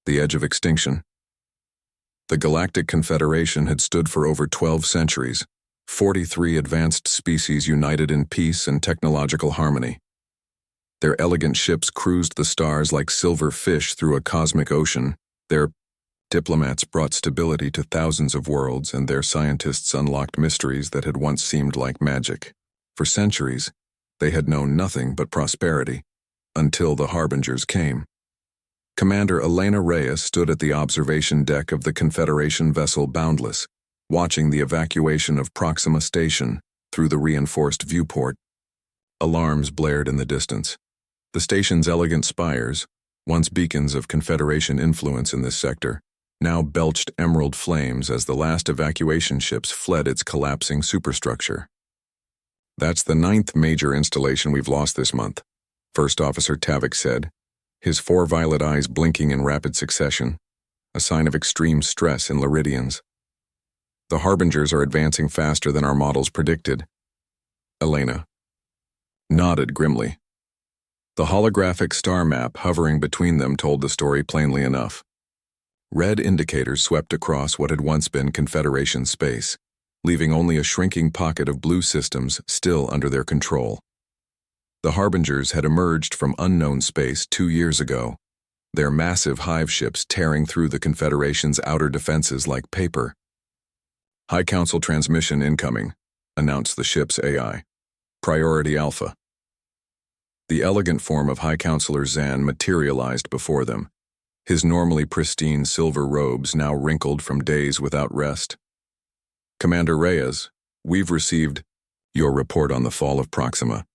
the edge of extinction. The Galactic Confederation had stood for over 12 centuries, 43 advanced species united in peace and technological harmony. Their elegant ships cruised the stars like silver fish through a cosmic ocean. Their diplomats brought stability to thousands of worlds, and their scientists unlocked mysteries that had once seemed like magic. For centuries, they had known nothing but prosperity, until the Harbingers came. Commander Elena Reyes stood at the observation deck of the Confederation vessel Boundless, watching the evacuation of Proxima Station through the reinforced viewport. Alarms blared in the distance. The station's elegant spires, once beacons of Confederation influence in this sector, now belched emerald flames as the last evacuation ships fled its collapsing superstructure. "That's the 9th major installation we've lost this month," First Officer Tavik said, his 4 violet eyes blinking in rapid succession, a sign of extreme stress in Liridians. "The Harbingers are advancing faster than our models predicted." Elena nodded grimly. The holographic star map hovering between them told the story plainly enough. Red indicators swept across what had once been Confederation space, leaving only a shrinking pocket of blue systems still under their control. The Harbingers had emerged from unknown space 2 years ago, their massive hive ships tearing through the Confederation's outer defenses like paper. "High Council transmission incoming," announced the ship's AI. "Priority Alpha." The elegant form of High Counselor Zan materialized before them, his normally pristine silver robes now wrinkled from days without rest. "Commander Reyes, we've received your report on the fall of Proxima.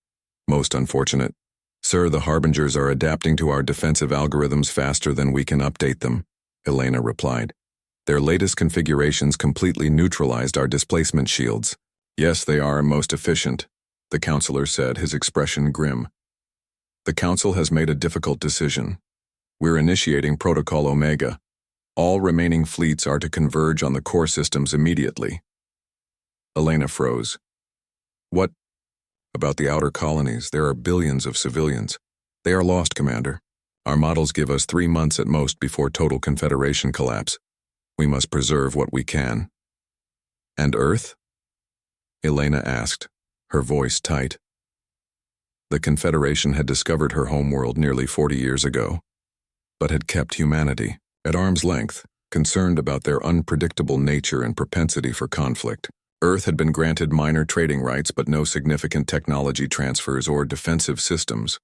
Most unfortunate. Sir, the Harbingers are adapting to our defensive algorithms faster than we can update them," Elena replied. "Their latest configurations completely neutralized our displacement shields." "Yes, they are most efficient," the counselor said, his expression grim. "The Council has made a difficult decision. We're initiating Protocol Omega. All remaining fleets are to converge on the core systems immediately." Elena froze. "What about the outer colonies? There are billions of civilians." "They are lost, Commander. Our models give us 3 months at most before total Confederation collapse. We must preserve what we can." "And Earth?" Elena asked, her voice tight. The Confederation had discovered her homeworld nearly 40 years ago, but had kept humanity at arm's length, concerned about their unpredictable nature and propensity for conflict. Earth had been granted minor trading rights but no significant technology transfers or defensive systems.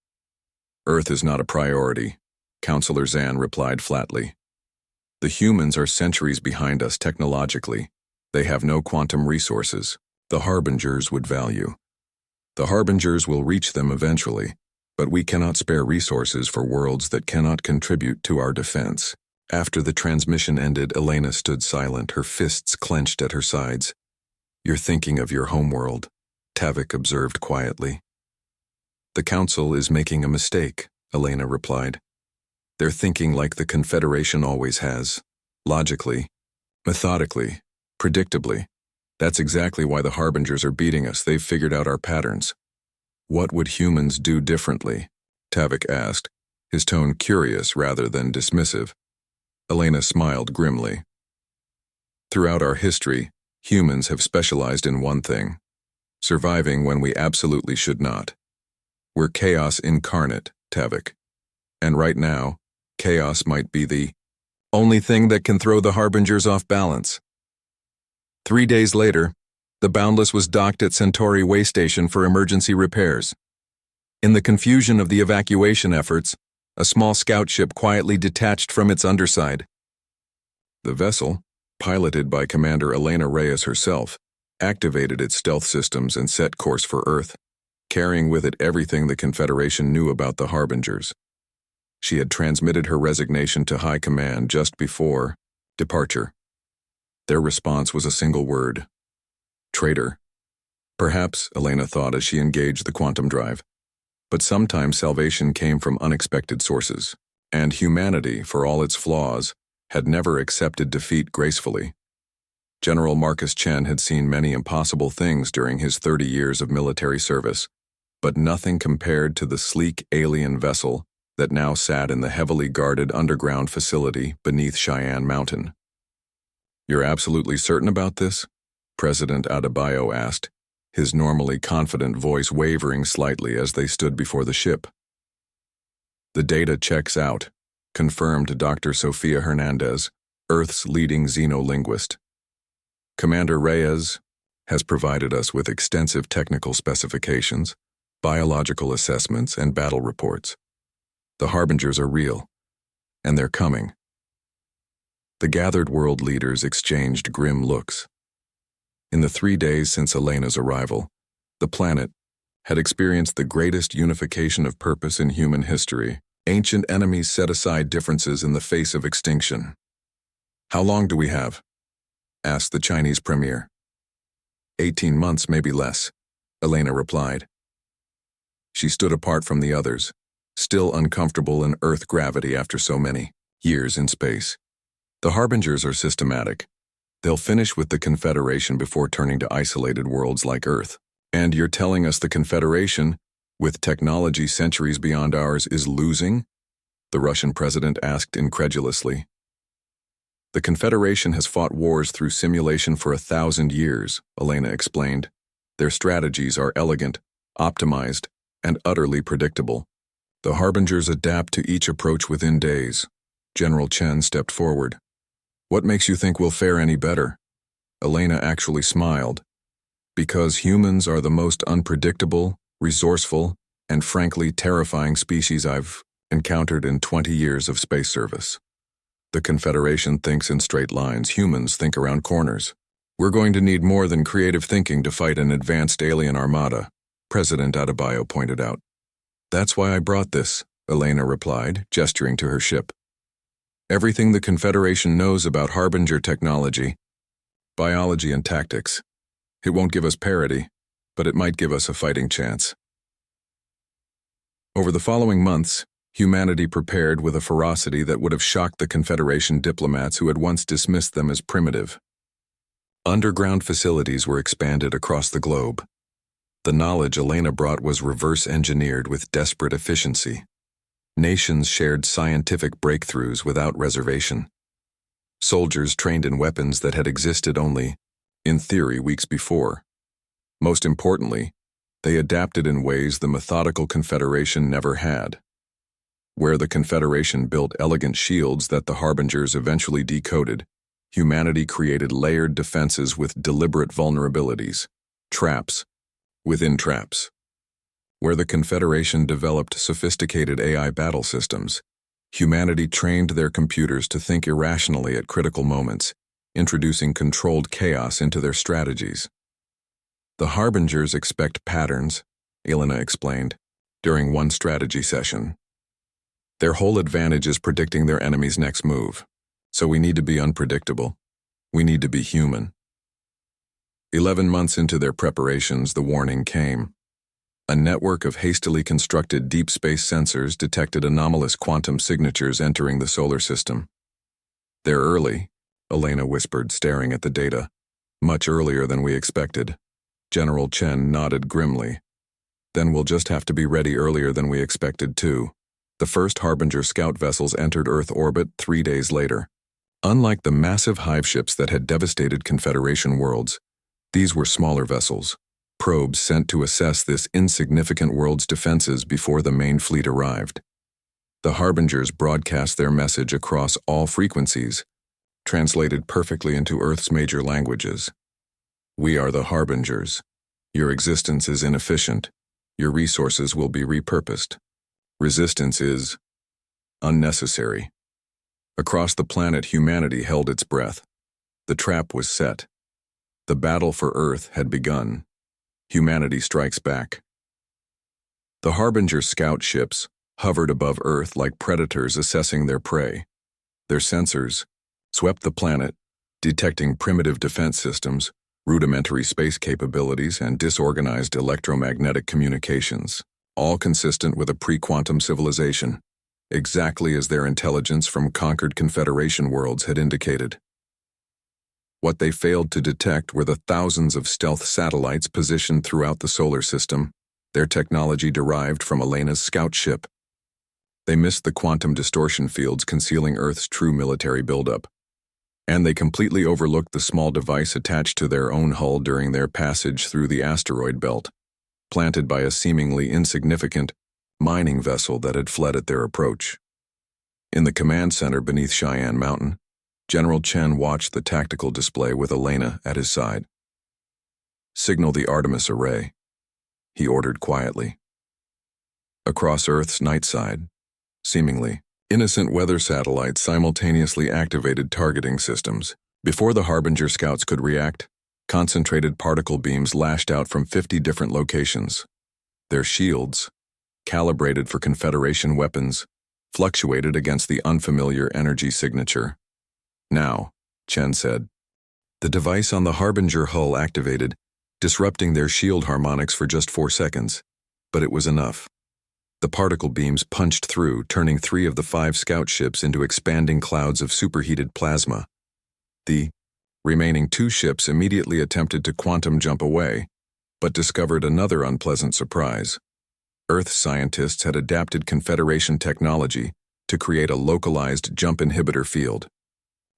"Earth is not a priority," Counselor Zan replied flatly. "The humans are centuries behind us technologically. They have no quantum resources. The Harbingers would value. The Harbingers will reach them eventually, but we cannot spare resources for worlds that cannot contribute to our defense." After the transmission ended, Elena stood silent, her fists clenched at her sides. "You're thinking of your homeworld," Tavik observed quietly. "The Council is making a mistake," Elena replied. "They're thinking like the Confederation always has. Logically, methodically, predictably. That's exactly why the Harbingers are beating us. They've figured out our patterns." "What would humans do differently?" Tavik asked, his tone curious rather than dismissive. Elena smiled grimly. "Throughout our history, humans have specialized in one thing: surviving when we absolutely should not. We're chaos incarnate, Tavik. And right now, chaos might be the only thing that can throw the Harbingers off balance." 3 days later, the Boundless was docked at Centauri Way Station for emergency repairs. In the confusion of the evacuation efforts, a small scout ship quietly detached from its underside. The vessel, piloted by Commander Elena Reyes herself, activated its stealth systems and set course for Earth, carrying with it everything the Confederation knew about the Harbingers. She had transmitted her resignation to High Command just before departure. Their response was a single word: traitor. Perhaps, Elena thought as she engaged the quantum drive. But sometimes salvation came from unexpected sources, and humanity, for all its flaws, had never accepted defeat gracefully. General Marcus Chen had seen many impossible things during his 30 years of military service, but nothing compared to the sleek alien vessel that now sat in the heavily guarded underground facility beneath Cheyenne Mountain. "You're absolutely certain about this?" President Adebayo asked, his normally confident voice wavering slightly as they stood before the ship. "The data checks out," confirmed Dr. Sofia Hernandez, Earth's leading xenolinguist. "Commander Reyes has provided us with extensive technical specifications, biological assessments, and battle reports. The harbingers are real, and they're coming." The gathered world leaders exchanged grim looks. In the 3 days since Elena's arrival, the planet had experienced the greatest unification of purpose in human history. Ancient enemies set aside differences in the face of extinction. "How long do we have?" asked the Chinese premier. 18 months, maybe less," Elena replied. She stood apart from the others, still uncomfortable in Earth gravity after so many years in space. "The harbingers are systematic. They'll finish with the Confederation before turning to isolated worlds like Earth. And you're telling us the Confederation, with technology centuries beyond ours, is losing?" the Russian president asked incredulously. "The Confederation has fought wars through simulation for 1,000 years, Elena explained. "Their strategies are elegant, optimized, and utterly predictable. The harbingers adapt to each approach within days." General Chen stepped forward. "What makes you think we'll fare any better?" Elena actually smiled. "Because humans are the most unpredictable, resourceful, and frankly terrifying species I've encountered in 20 years of space service. The Confederation thinks in straight lines, humans think around corners. We're going to need more than creative thinking to fight an advanced alien armada," President Adebayo pointed out. "That's why I brought this," Elena replied, gesturing to her ship. "Everything the Confederation knows about harbinger technology, biology, and tactics. It won't give us parity, but it might give us a fighting chance." Over the following months, humanity prepared with a ferocity that would have shocked the Confederation diplomats who had once dismissed them as primitive. Underground facilities were expanded across the globe. The knowledge Elena brought was reverse-engineered with desperate efficiency. Nations shared scientific breakthroughs without reservation. Soldiers trained in weapons that had existed only, in theory, weeks before. Most importantly, they adapted in ways the methodical Confederation never had. Where the Confederation built elegant shields that the harbingers eventually decoded, humanity created layered defenses with deliberate vulnerabilities, traps within traps. Where the Confederation developed sophisticated AI battle systems, humanity trained their computers to think irrationally at critical moments, introducing controlled chaos into their strategies. "The harbingers expect patterns," Elena explained, during one strategy session. "Their whole advantage is predicting their enemy's next move, so we need to be unpredictable. We need to be human." 11 months into their preparations, the warning came. A network of hastily constructed deep space sensors detected anomalous quantum signatures entering the solar system. "They're early," Elena whispered, staring at the data. "Much earlier than we expected." General Chen nodded grimly. "Then we'll just have to be ready earlier than we expected, too." The first Harbinger scout vessels entered Earth orbit 3 days later. Unlike the massive hive ships that had devastated Confederation worlds, these were smaller vessels, probes sent to assess this insignificant world's defenses before the main fleet arrived. The harbingers broadcast their message across all frequencies, translated perfectly into Earth's major languages. "We are the harbingers. Your existence is inefficient. Your resources will be repurposed. Resistance is unnecessary." Across the planet, humanity held its breath. The trap was set. The battle for Earth had begun. Humanity strikes back. The Harbinger scout ships hovered above Earth like predators assessing their prey. Their sensors swept the planet, detecting primitive defense systems, rudimentary space capabilities, and disorganized electromagnetic communications, all consistent with a pre-quantum civilization, exactly as their intelligence from conquered Confederation worlds had indicated. What they failed to detect were the thousands of stealth satellites positioned throughout the solar system, their technology derived from Elena's scout ship. They missed the quantum distortion fields concealing Earth's true military buildup. And they completely overlooked the small device attached to their own hull during their passage through the asteroid belt, planted by a seemingly insignificant mining vessel that had fled at their approach. In the command center beneath Cheyenne Mountain, General Chen watched the tactical display with Elena at his side. "Signal the Artemis array," he ordered quietly. Across Earth's night side, seemingly innocent weather satellites simultaneously activated targeting systems. Before the Harbinger scouts could react, concentrated particle beams lashed out from 50 different locations. Their shields, calibrated for Confederation weapons, fluctuated against the unfamiliar energy signature. "Now," Chen said. The device on the Harbinger hull activated, disrupting their shield harmonics for just 4 seconds, but it was enough. The particle beams punched through, turning 3 of the 5 scout ships into expanding clouds of superheated plasma. The remaining 2 ships immediately attempted to quantum jump away, but discovered another unpleasant surprise. Earth scientists had adapted Confederation technology to create a localized jump inhibitor field.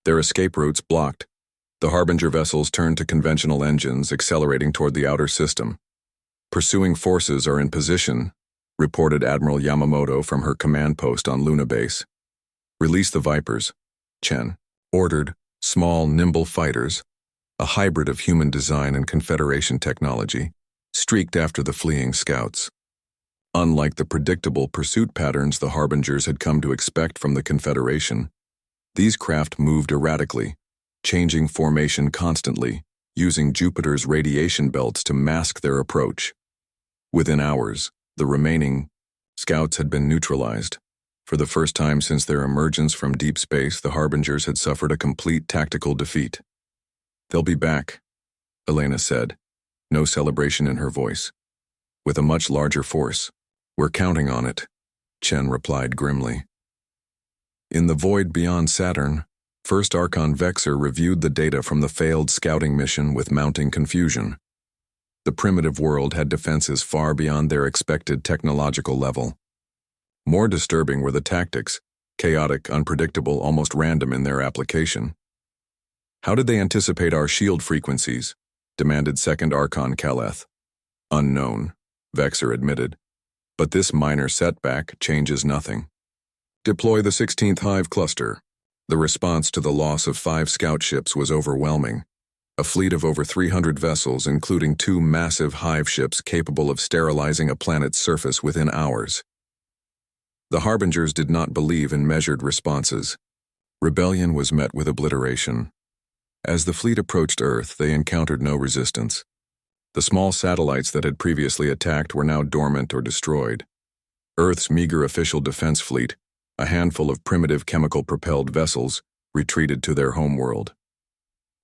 Their escape routes blocked, the Harbinger vessels turned to conventional engines, accelerating toward the outer system. "Pursuing forces are in position," reported Admiral Yamamoto from her command post on Luna Base. "Release the Vipers," Chen ordered. Small, nimble fighters, a hybrid of human design and Confederation technology, streaked after the fleeing scouts. Unlike the predictable pursuit patterns the Harbingers had come to expect from the Confederation, these craft moved erratically, changing formation constantly, using Jupiter's radiation belts to mask their approach. Within hours, the remaining scouts had been neutralized. For the first time since their emergence from deep space, the Harbingers had suffered a complete tactical defeat. "They'll be back," Elena said, no celebration in her voice. "With a much larger force. We're counting on it," Chen replied grimly. In the void beyond Saturn, First Archon Vexer reviewed the data from the failed scouting mission with mounting confusion. The primitive world had defenses far beyond their expected technological level. More disturbing were the tactics, chaotic, unpredictable, almost random in their application. "How did they anticipate our shield frequencies?" demanded Second Archon Kaleth. "Unknown," Vexer admitted. "But this minor setback changes nothing. Deploy the 16th Hive cluster." The response to the loss of 5 scout ships was overwhelming. A fleet of over 300 vessels, including 2 massive Hive ships capable of sterilizing a planet's surface within hours. The Harbingers did not believe in measured responses. Rebellion was met with obliteration. As the fleet approached Earth, they encountered no resistance. The small satellites that had previously attacked were now dormant or destroyed. Earth's meager official defense fleet, a handful of primitive chemical-propelled vessels, retreated to their homeworld.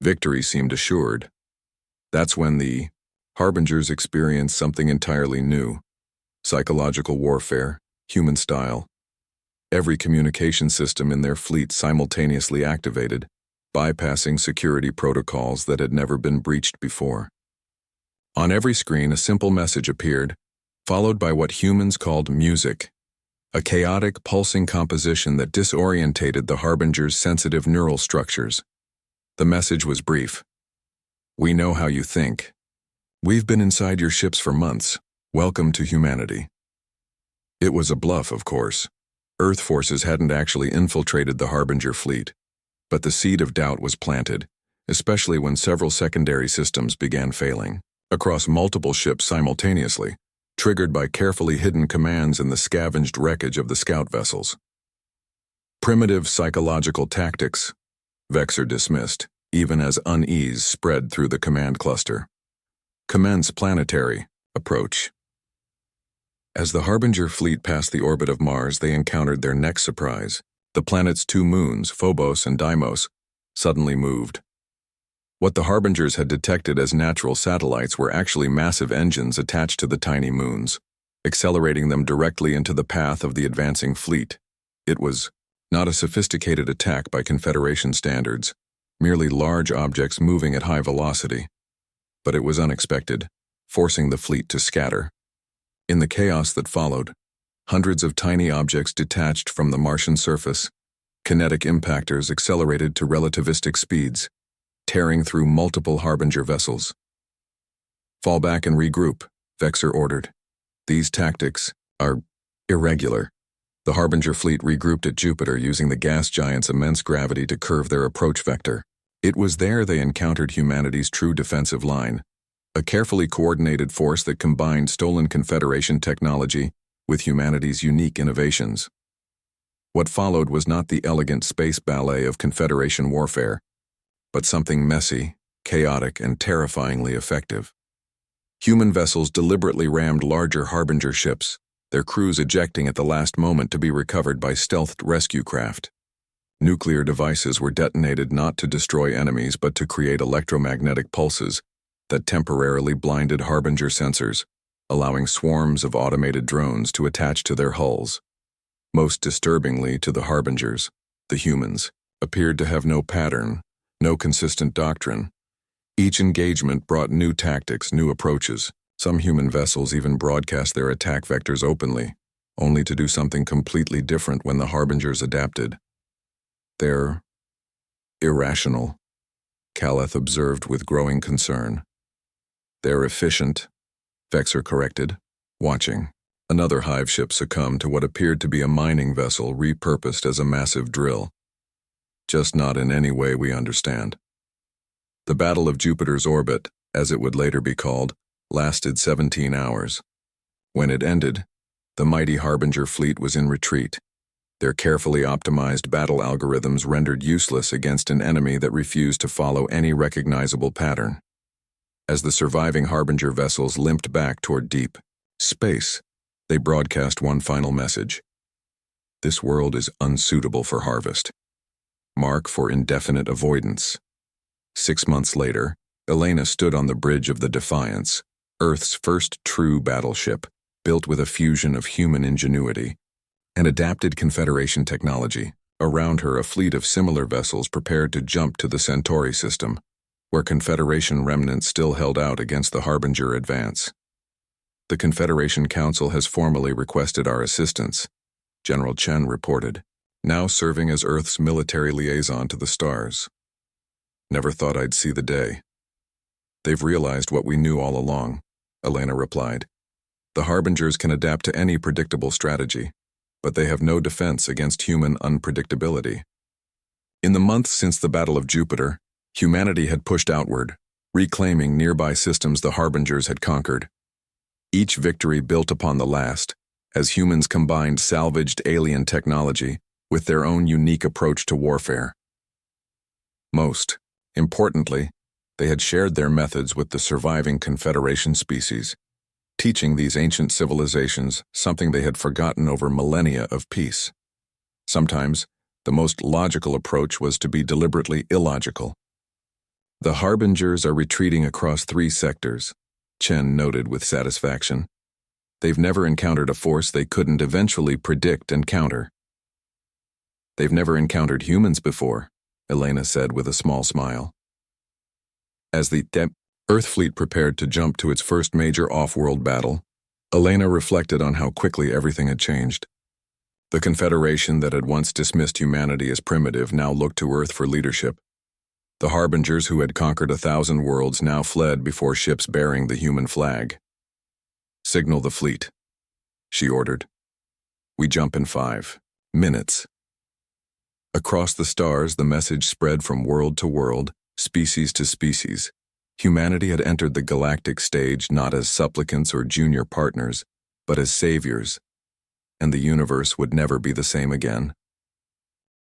Victory seemed assured. That's when the Harbingers experienced something entirely new: psychological warfare, human style. Every communication system in their fleet simultaneously activated, bypassing security protocols that had never been breached before. On every screen, a simple message appeared, followed by what humans called music, a chaotic, pulsing composition that disorientated the Harbingers' sensitive neural structures. The message was brief. "We know how you think. We've been inside your ships for months. Welcome to humanity." It was a bluff, of course. Earth forces hadn't actually infiltrated the Harbinger fleet, but the seed of doubt was planted, especially when several secondary systems began failing, across multiple ships simultaneously, triggered by carefully hidden commands in the scavenged wreckage of the scout vessels. Primitive psychological tactics, Vexer dismissed, even as unease spread through the command cluster. Commence planetary approach. As the Harbinger fleet passed the orbit of Mars, they encountered their next surprise. The planet's 2 moons, Phobos and Deimos, suddenly moved. What the Harbingers had detected as natural satellites were actually massive engines attached to the tiny moons, accelerating them directly into the path of the advancing fleet. It was not a sophisticated attack by Confederation standards, merely large objects moving at high velocity. But it was unexpected, forcing the fleet to scatter. In the chaos that followed, Hundreds of tiny objects detached from the Martian surface. Kinetic impactors accelerated to relativistic speeds, tearing through multiple Harbinger vessels. "Fall back and regroup," Vexer ordered. "These tactics are irregular." The Harbinger fleet regrouped at Jupiter using the gas giant's immense gravity to curve their approach vector. It was there they encountered humanity's true defensive line, a carefully coordinated force that combined stolen Confederation technology with humanity's unique innovations. What followed was not the elegant space ballet of Confederation warfare, but something messy, chaotic, and terrifyingly effective. Human vessels deliberately rammed larger Harbinger ships, their crews ejecting at the last moment to be recovered by stealthed rescue craft. Nuclear devices were detonated not to destroy enemies but to create electromagnetic pulses that temporarily blinded Harbinger sensors, allowing swarms of automated drones to attach to their hulls. Most disturbingly to the Harbingers, the humans, appeared to have no pattern, no consistent doctrine. Each engagement brought new tactics, new approaches. Some human vessels even broadcast their attack vectors openly, only to do something completely different when the Harbingers adapted. "They're irrational," Caleth observed with growing concern. "They're efficient," Vexer corrected, watching. Another hive ship succumbed to what appeared to be a mining vessel repurposed as a massive drill. "Just not in any way we understand." The Battle of Jupiter's orbit, as it would later be called, lasted 17 hours. When it ended, the mighty Harbinger fleet was in retreat, their carefully optimized battle algorithms rendered useless against an enemy that refused to follow any recognizable pattern. As the surviving Harbinger vessels limped back toward deep space, they broadcast one final message: "This world is unsuitable for harvest. Mark for indefinite avoidance." 6 months later, Elena stood on the bridge of the Defiance, Earth's first true battleship, built with a fusion of human ingenuity and adapted Confederation technology. Around her, a fleet of similar vessels prepared to jump to the Centauri system, where Confederation remnants still held out against the Harbinger advance. "The Confederation Council has formally requested our assistance," General Chen reported, now serving as Earth's military liaison to the stars. "Never thought I'd see the day." "They've realized what we knew all along," Elena replied. "The Harbingers can adapt to any predictable strategy, but they have no defense against human unpredictability." In the months since the Battle of Jupiter, humanity had pushed outward, reclaiming nearby systems the Harbingers had conquered. Each victory built upon the last, as humans combined salvaged alien technology with their own unique approach to warfare. Most importantly, they had shared their methods with the surviving Confederation species, teaching these ancient civilizations something they had forgotten over millennia of peace. Sometimes, the most logical approach was to be deliberately illogical. "The Harbingers are retreating across 3 sectors," Chen noted with satisfaction. "They've never encountered a force they couldn't eventually predict and counter." "They've never encountered humans before," Elena said with a small smile. As the Earth fleet prepared to jump to its first major off-world battle, Elena reflected on how quickly everything had changed. The Confederation that had once dismissed humanity as primitive now looked to Earth for leadership. The Harbingers who had conquered 1,000 worlds now fled before ships bearing the human flag. "Signal the fleet," she ordered. "We jump in 5 minutes." Across the stars, the message spread from world to world, species to species. Humanity had entered the galactic stage not as supplicants or junior partners, but as saviors, and the universe would never be the same again.